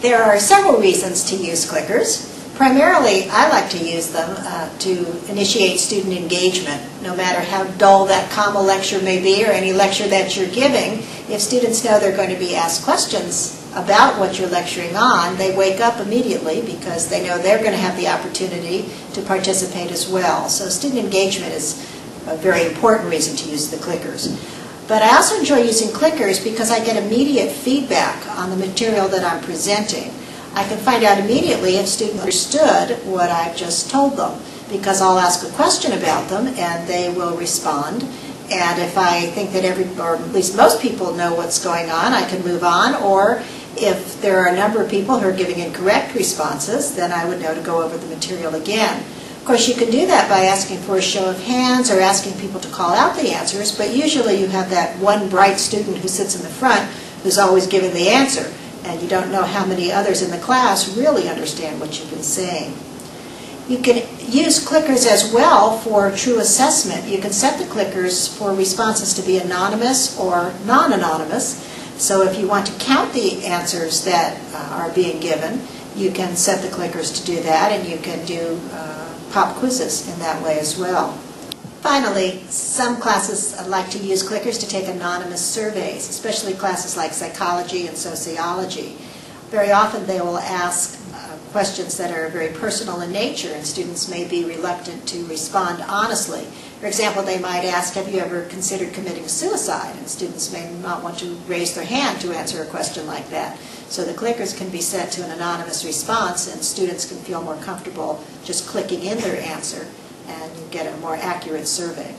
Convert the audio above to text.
There are several reasons to use clickers. Primarily, I like to use them to initiate student engagement. No matter how dull that comma lecture may be or any lecture that you're giving, if students know they're going to be asked questions about what you're lecturing on, they wake up immediately because they know they're going to have the opportunity to participate as well. So student engagement is a very important reason to use the clickers. But I also enjoy using clickers because I get immediate feedback on the material that I'm presenting. I can find out immediately if students understood what I've just told them, because I'll ask a question about them and they will respond. And if I think that or at least most people know what's going on, I can move on. Or if there are a number of people who are giving incorrect responses, then I would know to go over the material again. Of course, you can do that by asking for a show of hands or asking people to call out the answers, but usually you have that one bright student who sits in the front who's always giving the answer, and you don't know how many others in the class really understand what you've been saying. You can use clickers as well for true assessment. You can set the clickers for responses to be anonymous or non-anonymous. So if you want to count the answers that are being given, you can set the clickers to do that, and you can do pop quizzes in that way as well. Finally, some classes like to use clickers to take anonymous surveys, especially classes like psychology and sociology. Very often they will ask questions that are very personal in nature, and students may be reluctant to respond honestly. For example, they might ask, have you ever considered committing suicide? And students may not want to raise their hand to answer a question like that. So the clickers can be set to an anonymous response, and students can feel more comfortable just clicking in their answer, and you get a more accurate survey.